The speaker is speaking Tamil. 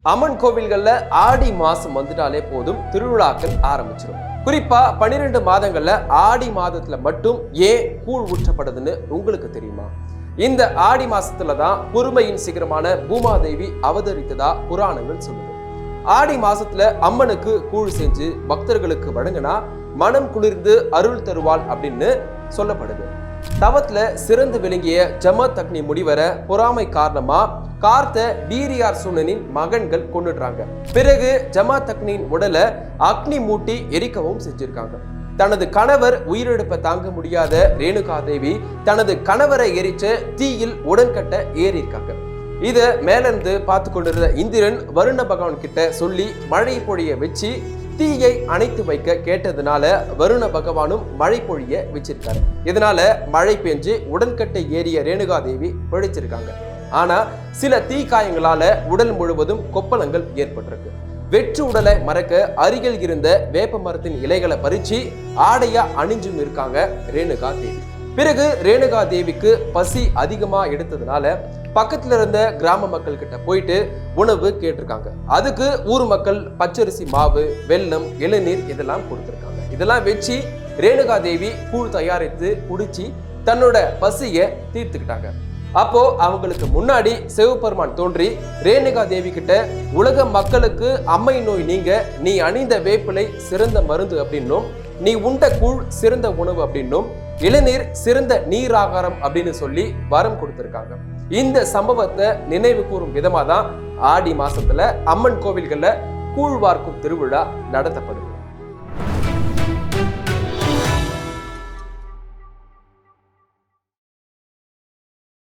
அம்மன் கோவில்கள்ல ஆடி மாசம் வந்துட்டாலே போதும் திருவிழாக்கள் ஆரம்பிச்சிடும். குறிப்பா 12 மாதங்கள்ல ஆடி மாதத்துல மட்டும் ஏன் கூழ் ஊற்றப்படுதுன்னு உங்களுக்கு தெரியுமா? இந்த ஆடி மாசத்துல தான் பொறுமையின் சிகரமான பூமாதேவி அவதரித்ததா புராணங்கள் சொல்லுது. ஆடி மாசத்துல அம்மனுக்கு கூழ் செஞ்சு பக்தர்களுக்கு வழங்கினா மனம் குளிர்ந்து அருள் தருவாள் அப்படின்னு சொல்லப்படுது. தவத்துல சிறந்து விளங்கிய ஜமத் அக்னி முனிவரை பொறாமை காரணமா கார்த்த பீரியார் சுனனின் மகன்கள் கொண்டுடுறாங்க. பிறகு ஜமாத் அக்னியின் உடலை அக்னி மூட்டி எரிக்கவும் செஞ்சிருக்காங்க. தனது கணவர் உயிரிழப்பை தாங்க முடியாத ரேணுகா தேவி தனது கணவரை எரிச்ச தீயில் உடன்கட்ட ஏறி இருக்காங்க. இத மேலிருந்து பார்த்து கொண்டிருந்த இந்திரன் வருண பகவான் கிட்ட சொல்லி மழை பொழிய வச்சு தீயை அணைத்து வைக்க கேட்டதுனால வருண பகவானும் மழை பொழிய வச்சிருக்காரு. இதனால மழை பெஞ்சு உடன்கட்டை ஏறிய ரேணுகா தேவி பிழைச்சிருக்காங்க. ஆனா சில தீக்காயங்களால உடல் முழுவதும் கொப்பளங்கள் ஏற்பட்டிருக்கு. வெற்று உடலை மறைக்க அருகில் இருந்த வேப்ப மரத்தின் இலைகளை பறிச்சு ஆடையா அணிஞ்சும் இருக்காங்க ரேணுகா தேவி. பிறகு ரேணுகா தேவிக்கு பசி அதிகமா எடுத்ததுனால பக்கத்துல இருந்த கிராம மக்கள் கிட்ட போயிட்டு உணவு கேட்டிருக்காங்க. அதுக்கு ஊர் மக்கள் பச்சரிசி மாவு, வெல்லம், இளநீர் இதெல்லாம் கொடுத்திருக்காங்க. இதெல்லாம் வச்சு ரேணுகா தேவி கூழ் தயாரித்து குடிச்சு தன்னோட பசியை தீர்த்துக்கிட்டாங்க. அப்போ அவங்களுக்கு முன்னாடி சிவபெருமான் தோன்றி ரேணுகா தேவி கிட்ட உலக மக்களுக்கு அம்மை நோய் நீங்க நீ அணிந்த வேப்பிலை சிறந்த மருந்து அப்படின்னும், நீ உண்ட கூழ் சிறந்த உணவு அப்படின்னும், இளநீர் சிறந்த நீராகாரம் அப்படின்னு சொல்லி வரம் கொடுத்திருக்காங்க. இந்த சம்பவத்தை நினைவு கூறும் விதமா தான் ஆடி மாசத்துல அம்மன் கோவில்கள்ல கூழ் வார்க்கும் திருவிழா நடத்தப்படுது.